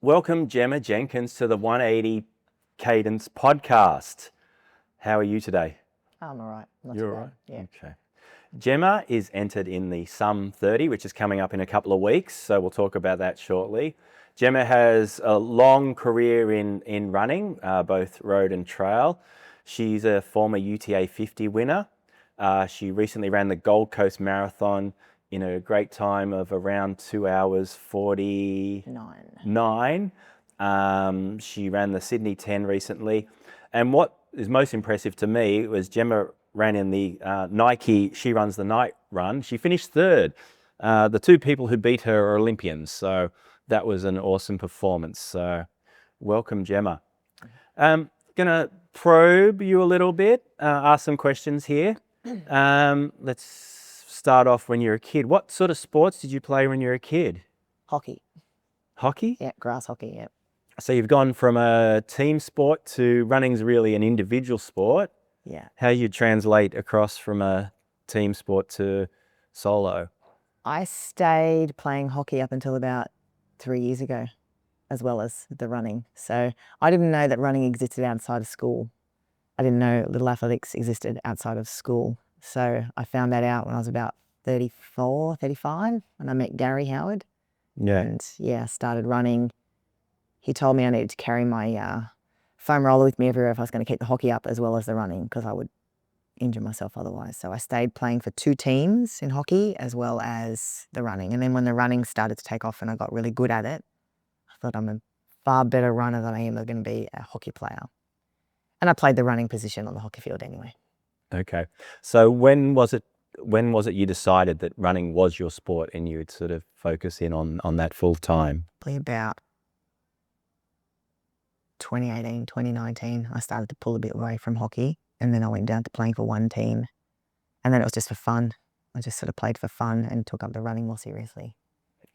Welcome, Gemma Jenkins, to the 180 Cadence podcast. How are you today? I'm all right. Not You're too all bad. right? Yeah. Okay. Gemma is entered in the Sum 30, which is coming up in a couple of weeks, so we'll talk about that shortly. Gemma has a long career in running, both road and trail. She's a former UTA 50 winner. She recently ran the Gold Coast Marathon in a great time of around 2 hours 49. She ran the Sydney 10 recently. And what is most impressive to me was Gemma ran in the Nike She Runs the Night run. She finished third. The two people who beat her are Olympians, so that was an awesome performance. So welcome, Gemma. Gonna probe you a little bit, ask some questions here. Let's start off when you're a kid. What sort of sports did you play when you were a kid? Hockey. Hockey? Yeah, grass hockey, yeah. So you've gone from a team sport to running's really an individual sport. Yeah. How you translate across from a team sport to solo? I stayed playing hockey up until about 3 years ago, as well as the running. So I didn't know that running existed outside of school. I didn't know little athletics existed outside of school. So I found that out when I was about 34, 35, when I met Gary Howard. Yeah. And yeah, started running. He told me I needed to carry my foam roller with me everywhere if I was going to keep the hockey up as well as the running, because I would injure myself otherwise. So I stayed playing for 2 teams in hockey as well as the running. And then when the running started to take off and I got really good at it, I thought I'm a far better runner than I am going to be a hockey player. And I played the running position on the hockey field anyway. Okay. So when was it you decided that running was your sport and you would sort of focus in on that full time? Probably about 2018, 2019, I started to pull a bit away from hockey. And then I went down to playing for one team. And then it was just for fun. I just sort of played for fun and took up the running more seriously.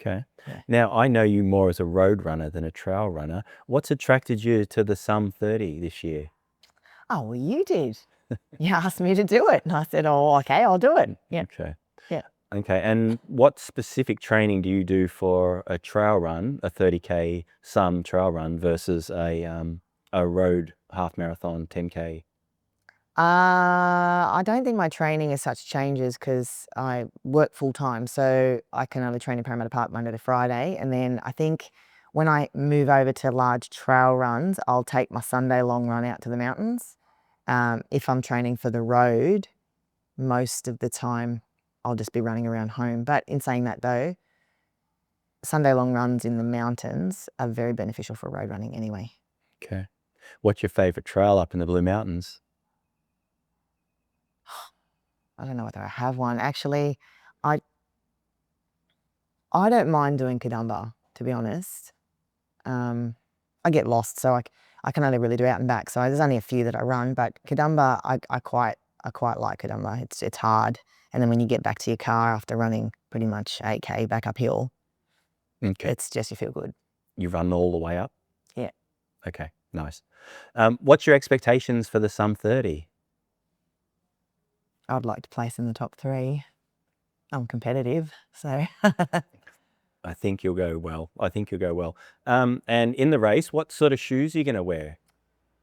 Okay. Yeah. Now, I know you more as a road runner than a trail runner. What's attracted you to the Sum 30 this year? Oh, well, you did. You asked me to do it. And I said, oh, okay, I'll do it. Yeah. Okay. Yeah. Okay. And what specific training do you do for a trail run, a 30K Sum trail run versus a road half marathon 10K? I don't think my training as such changes because I work full time. So I can only train in Parramatta Park Monday to Friday. And then I think when I move over to large trail runs, I'll take my Sunday long run out to the mountains. If I'm training for the road, most of the time I'll just be running around home. But in saying that though, Sunday long runs in the mountains are very beneficial for road running anyway. Okay. What's your favorite trail up in the Blue Mountains? I don't know whether I have one. Actually, I don't mind doing Contender, to be honest. I get lost, so I can only really do out and back. So there's only a few that I run, but Contender, I quite like Contender. It's hard, and then when you get back to your car after running pretty much 8K back uphill, Okay. it's just you feel good. You run all the way up? Yeah. Okay, nice. What's your expectations for the Sum 30? I'd like to place in the top 3. I'm competitive, so. I think you'll go well. And in the race, what sort of shoes are you going to wear?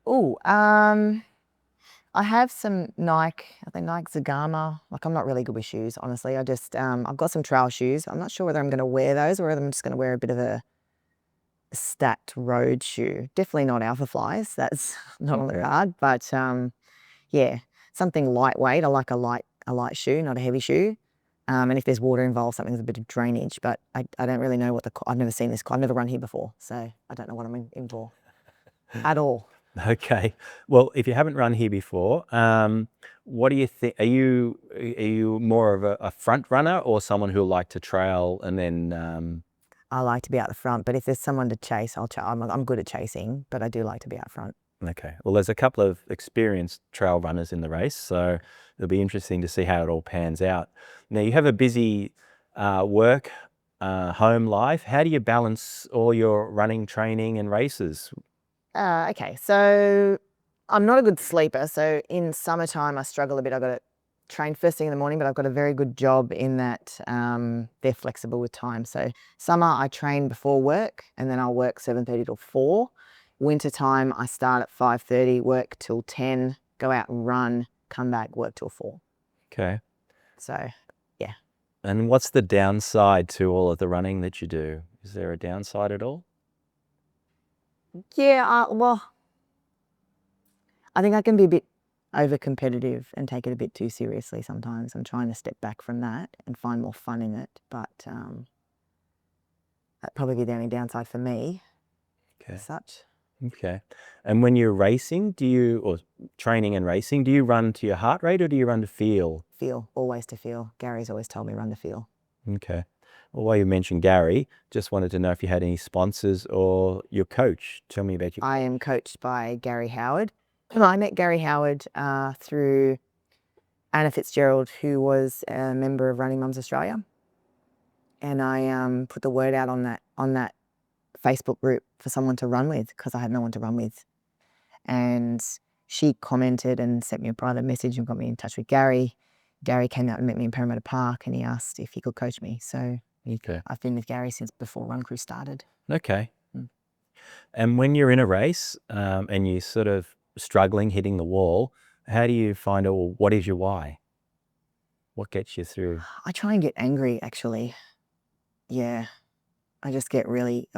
Oh, I have some Nike, I think Nike Zagama. Like, I'm not really good with shoes, honestly. I just, I've got some trail shoes. I'm not sure whether I'm going to wear those or whether I'm just going to wear a bit of a stacked road shoe. Definitely not Alpha Flies. That's not on the card. But yeah, something lightweight. I like a light shoe, not a heavy shoe. And if there's water involved, something with a bit of drainage. But I don't really know I've never seen this. I've never run here before, so I don't know what I'm in for at all. Okay. Well, if you haven't run here before, what do you think? Are you more of a front runner or someone who'll like to trail and then? I like to be out the front, but if there's someone to chase, I'm good at chasing, but I do like to be out front. Okay. Well, there's a couple of experienced trail runners in the race, so it'll be interesting to see how it all pans out. Now, you have a busy work, home life. How do you balance all your running, training, and races? Okay, so I'm not a good sleeper. So in summertime, I struggle a bit. I've got train first thing in the morning, but I've got a very good job in that they're flexible with time. So summer I train before work and then I'll work 7:30 till 4. Winter time I start at 5:30, work till 10, go out and run, come back, work till 4. Okay. So yeah. And what's the downside to all of the running that you do? Is there a downside at all? Yeah, well, I think I can be a bit over competitive and take it a bit too seriously sometimes. I'm trying to step back from that and find more fun in it, but that'd probably be the only downside for me Okay. as such. Okay. And when you're racing, or training and racing, do you run to your heart rate or do you run to feel? Feel, always to feel. Gary's always told me run to feel. Okay. Well, while you mentioned Gary, just wanted to know if you had any sponsors or your coach. Tell me about your... I am coached by Gary Howard. I met Gary Howard through Anna Fitzgerald, who was a member of Running Mums Australia. And I put the word out on that Facebook group for someone to run with because I had no one to run with. And she commented and sent me a private message and got me in touch with Gary. Gary came out and met me in Parramatta Park and he asked if he could coach me. So Okay. I've been with Gary since before Run Crew started. Okay. And when you're in a race and you're sort of struggling, hitting the wall, how do you find out, what is your why? What gets you through? I try and get angry, actually. Yeah. I just get really,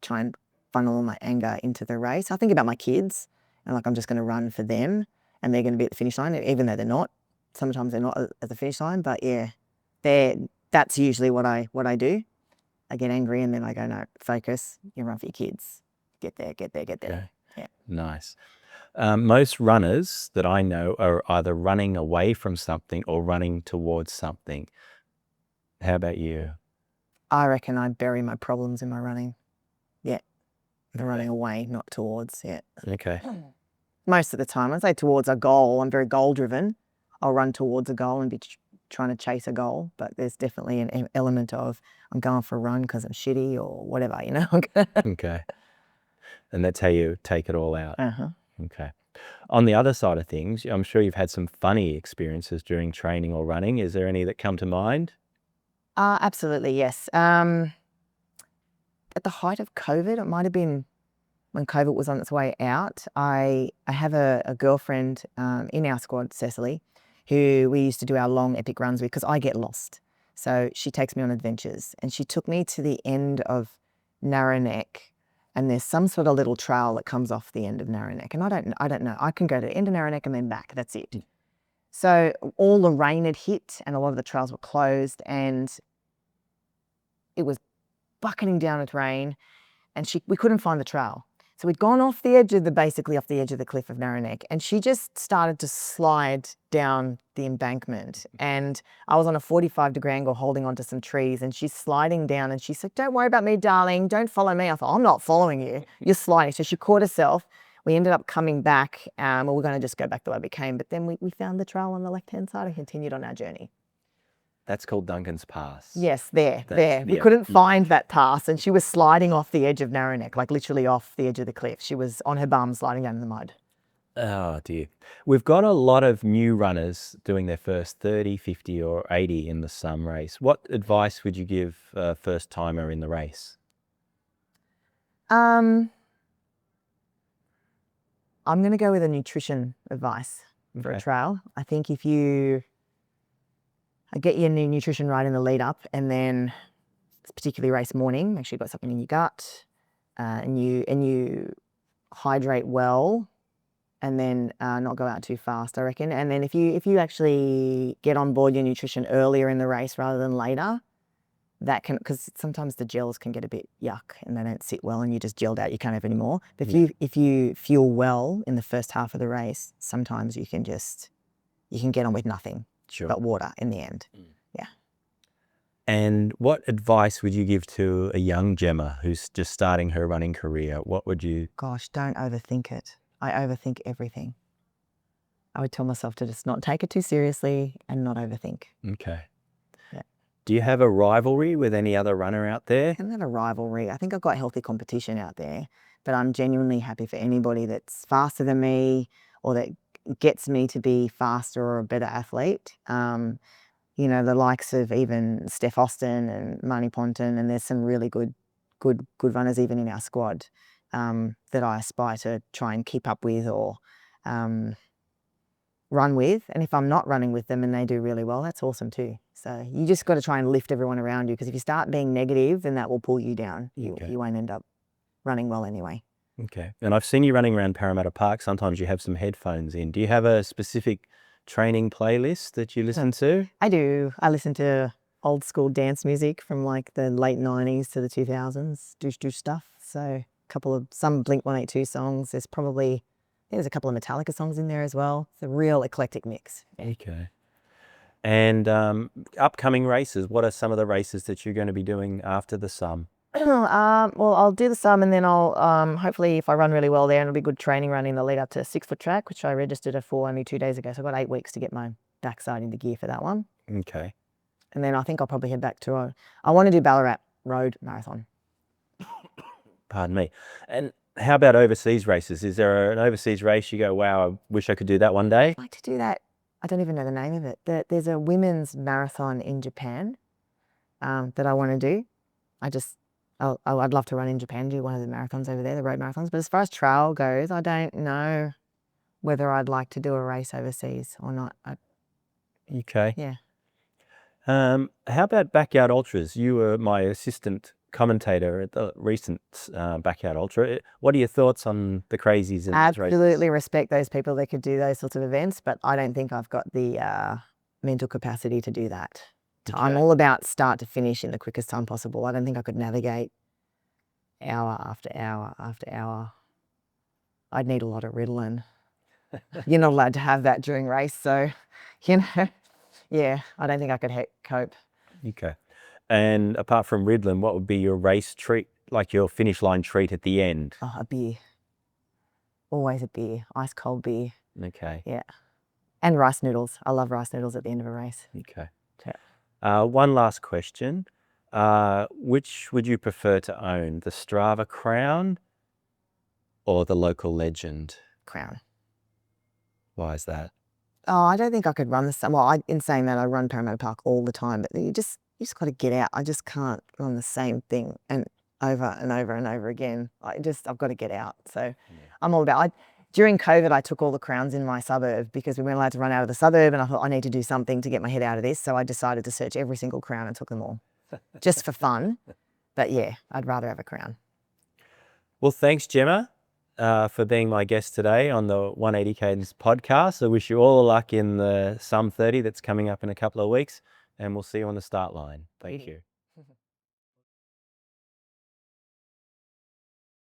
try and funnel all my anger into the race. I think about my kids and I'm just going to run for them and they're going to be at the finish line, even though they're not. Sometimes they're not at the finish line, but yeah, that's usually what I do. I get angry and then I go, no, focus, you run for your kids. Get there. Okay. Yeah. Nice. Most runners that I know are either running away from something or running towards something. How about you? I reckon I bury my problems in my running. Yeah. The running away, not towards. Yeah. Okay. Most of the time, I'd say towards a goal. I'm very goal driven. I'll run towards a goal and be trying to chase a goal, but there's definitely an element of I'm going for a run because I'm shitty or whatever, you know. Okay. And that's how you take it all out. Uh-huh. Okay. On the other side of things, I'm sure you've had some funny experiences during training or running. Is there any that come to mind? Absolutely, yes. At the height of COVID, it might have been when COVID was on its way out. I have a girlfriend in our squad, Cecily, who we used to do our long epic runs with because I get lost. So she takes me on adventures and she took me to the end of Narrow Neck and there's some sort of little trail that comes off the end of Narrow Neck. And I don't know. I can go to the end of Narrow Neck and then back. That's it. So all the rain had hit and a lot of the trails were closed and it was bucketing down with rain and we couldn't find the trail. So we'd gone basically off the edge of the cliff of Narrow Neck and she just started to slide down the embankment and I was on a 45-degree angle holding onto some trees and she's sliding down and she said, "Don't worry about me, darling, don't follow me." I thought, "I'm not following you, you're sliding." So she caught herself. We ended up coming back. We're going to just go back the way we came, but then we found the trail on the left-hand side and continued on our journey. That's called Duncan's Pass. Yes, there. We couldn't find that pass and she was sliding off the edge of Narrow Neck, like literally off the edge of the cliff. She was on her bum sliding down in the mud. Oh dear. We've got a lot of new runners doing their first 30, 50 or 80 in the Sum race. What advice would you give a first timer in the race? I'm going to go with a nutrition advice for a trail. I think if you get your nutrition right in the lead up and then particularly race morning, make sure you've got something in your gut and you hydrate well and then not go out too fast, I reckon. And then if you actually get on board your nutrition earlier in the race rather than later, that can, because sometimes the gels can get a bit yuck and they don't sit well and you just gelled out, you can't have any more. But if you fuel well in the first half of the race, sometimes you can get on with nothing but water in the end. Yeah. And what advice would you give to a young Gemma who's just starting her running career? What would you... Gosh, don't overthink it. I overthink everything. I would tell myself to just not take it too seriously and not overthink. Okay. Yeah. Do you have a rivalry with any other runner out there? I'm not a rivalry. I think I've got healthy competition out there, but I'm genuinely happy for anybody that's faster than me or that gets me to be faster or a better athlete. You know, the likes of even Steph Austin and Marnie Ponton, and there's some really good runners even in our squad that I aspire to try and keep up with or run with. And if I'm not running with them and they do really well, that's awesome too. So you just got to try and lift everyone around you, because if you start being negative, then that will pull you down. You won't end up running well anyway. Okay. And I've seen you running around Parramatta Park. Sometimes you have some headphones in. Do you have a specific training playlist that you listen to? I do. I listen to old school dance music from like the late 90s to the 2000s, douche stuff. So some Blink-182 songs. There's a couple of Metallica songs in there as well. It's a real eclectic mix. Okay. And upcoming races, what are some of the races that you're going to be doing after the sum? Well, I'll do the sum, and then I'll hopefully, if I run really well there, and it'll be good training running the lead up to 6 foot track, which I registered for only 2 days ago. So I've got 8 weeks to get my backside into gear for that one. Okay. And then I think I'll probably head back to I want to do Ballarat Road Marathon. Pardon me. And how about overseas races? Is there an overseas race you go, wow, I wish I could do that one day? I'd like to do that. I don't even know the name of it. There's a women's marathon in Japan that I want to do. I'd love to run in Japan, do one of the marathons over there, the road marathons. But as far as trail goes, I don't know whether I'd like to do a race overseas or not. Okay. Yeah. How about Backyard Ultras? You were my assistant commentator at the recent Backyard Ultra. What are your thoughts on the crazies in those races? Absolutely respect those people that could do those sorts of events, but I don't think I've got the mental capacity to do that. Okay. I'm all about start to finish in the quickest time possible. I don't think I could navigate hour after hour after hour. I'd need a lot of Ritalin. You're not allowed to have that during race, so, you know, yeah, I don't think I could cope. Okay. And apart from Ritalin, what would be your race treat, like your finish line treat at the end? Oh, a beer. Always a beer, ice cold beer. Okay. Yeah. And rice noodles. I love rice noodles at the end of a race. Okay. Yeah. One last question. Which would you prefer to own, the Strava Crown or the local legend? Crown. Why is that? Oh, I don't think I could run the same. Well, in saying that, I run Parramatta Park all the time, but you just got to get out. I just can't run the same thing and over and over and over again. I've got to get out. So I'm all about, during COVID, I took all the crowns in my suburb because we weren't allowed to run out of the suburb, and I thought I need to do something to get my head out of this. So I decided to search every single crown and took them all just for fun. But yeah, I'd rather have a crown. Well, thanks, Gemma, for being my guest today on the 180 Cadence podcast. I wish you all the luck in the Sum 30 that's coming up in a couple of weeks, and we'll see you on the start line. Thank you.